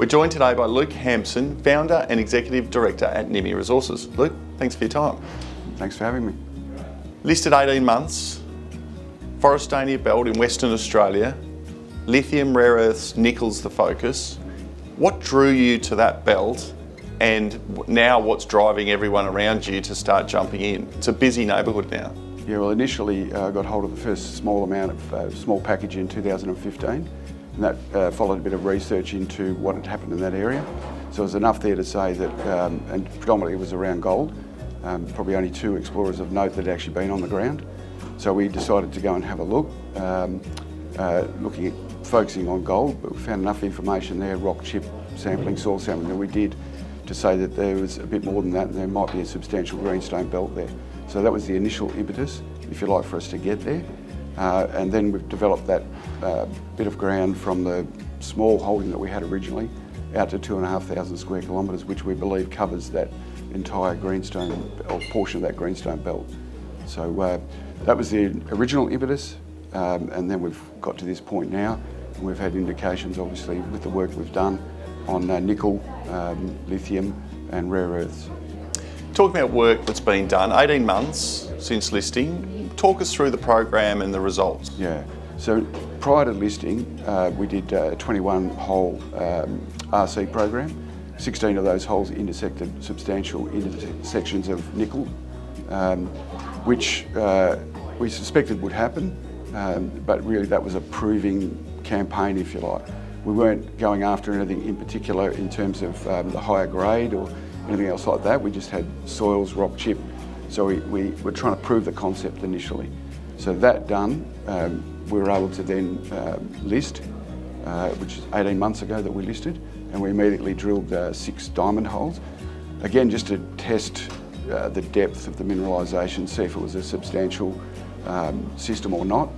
joined today by Luke Hampson, Founder and Executive Director at Nimy Resources. Luke, thanks for your time. Thanks for having me. Listed 18 months, Forestania Belt in Western Australia, lithium, rare earths, nickel's the focus. What drew you to that belt, and now what's driving everyone around you to start jumping in? It's a busy neighbourhood now. Yeah, well, initially I got hold of the first small amount of small package in 2015. And that followed a bit of research into what had happened in that area. So it was enough there to say that, and predominantly it was around gold, probably only 2 explorers of note that had actually been on the ground. So we decided to go and have a look, focusing on gold, but we found enough information there, rock chip sampling, soil sampling, that we did to say that there was a bit more than that and there might be a substantial greenstone belt there. So that was the initial impetus, if you like, for us to get there. And then we've developed that bit of ground from the small holding that we had originally out to 2,500 square kilometres, which we believe covers that entire greenstone, or portion of that greenstone belt. So that was the original impetus, and then we've got to this point now, and we've had indications, obviously, with the work we've done on nickel, lithium and rare earths. Talking about work that's been done, 18 months since listing, talk us through the program and the results. Yeah, so prior to listing, we did a 21-hole RC program. 16 of those holes intersected substantial intersections of nickel, which we suspected would happen, but really that was a proving campaign, if you like. We weren't going after anything in particular in terms of the higher grade or anything else like that. We just had soils, rock chip. So we were trying to prove the concept initially. So that done, we were able to then list, which is 18 months ago that we listed, and we immediately drilled 6 diamond holes. Again, just to test the depth of the mineralisation, see if it was a substantial system or not,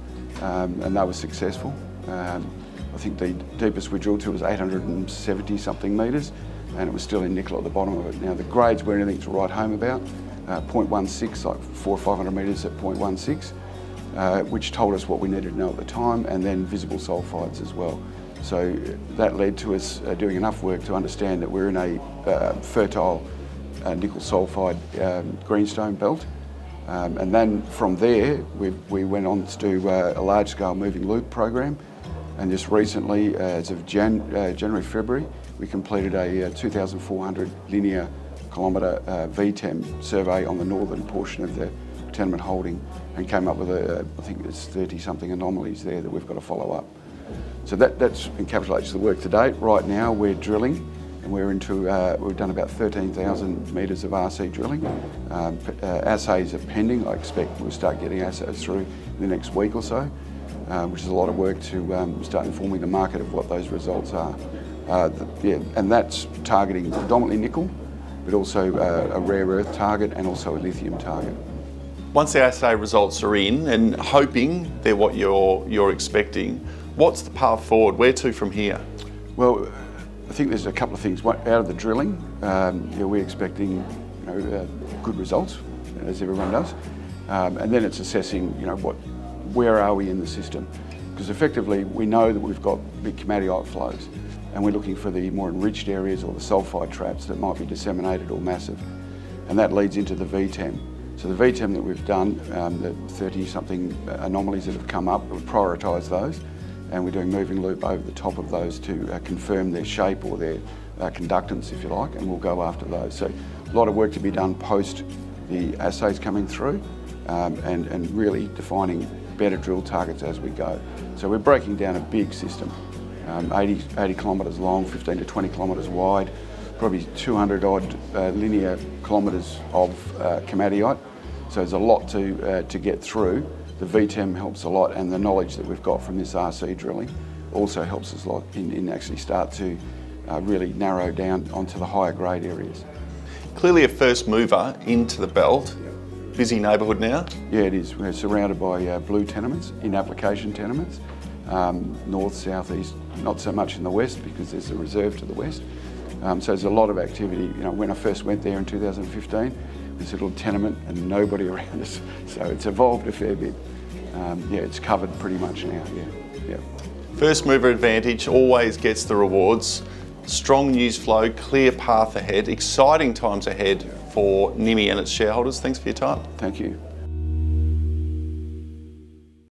and that was successful. I think the deepest we drilled to was 870 something metres, and it was still in nickel at the bottom of it. Now the grades weren't anything to write home about. 0.16, like 400 or 500 metres at 0.16, which told us what we needed to know at the time, and then visible sulphides as well. So that led to us doing enough work to understand that we're in a fertile nickel sulphide greenstone belt. And then from there, we went on to do a large-scale moving loop program. And just recently, as of January, February, we completed a 2,400 linear kilometre VTEM survey on the northern portion of the tenement holding, and came up with I think there's 30-something anomalies there that we've got to follow up. So that encapsulates the work to date. Right now we're drilling, and we're into, we've done about 13,000 metres of RC drilling. Assays are pending. I expect we'll start getting assays through in the next week or so, which is a lot of work to start informing the market of what those results are. And that's targeting predominantly nickel, but also a rare earth target and also a lithium target. Once the assay results are in, and hoping they're what you're expecting, what's the path forward? Where to from here? Well, I think there's a couple of things. Out of the drilling, we're expecting good results, as everyone does, and then it's assessing where are we in the system, because effectively we know that we've got big komatiite flows, and we're looking for the more enriched areas or the sulphide traps that might be disseminated or massive. And that leads into the VTEM. So the VTEM that we've done, the 30-something anomalies that have come up, we've prioritised those, and we're doing moving loop over the top of those to confirm their shape or their conductance, if you like, and we'll go after those. So a lot of work to be done post the assays coming through, and really defining better drill targets as we go. So we're breaking down a big system. 80 kilometres long, 15 to 20 kilometres wide, probably 200 odd linear kilometres of komatiite. So there's a lot to get through. The VTEM helps a lot, and the knowledge that we've got from this RC drilling also helps us a lot in actually start to really narrow down onto the higher grade areas. Clearly a first mover into the belt. Busy neighbourhood now? Yeah, it is. We're surrounded by blue tenements, in-application tenements. North, south, east, not so much in the west because there's a reserve to the west. So there's a lot of activity. When I first went there in 2015, this little tenement and nobody around us. So it's evolved a fair bit. It's covered pretty much now, yeah. First mover advantage always gets the rewards. Strong news flow, clear path ahead, exciting times ahead for Nimy and its shareholders. Thanks for your time. Thank you.